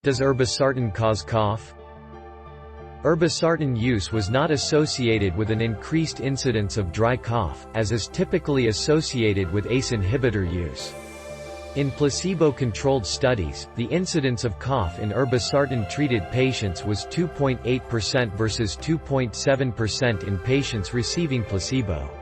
Does irbesartan cause cough? Irbesartan use was not associated with an increased incidence of dry cough, as is typically associated with ACE inhibitor use. In placebo-controlled studies, the incidence of cough in irbesartan-treated patients was 2.8% versus 2.7% in patients receiving placebo.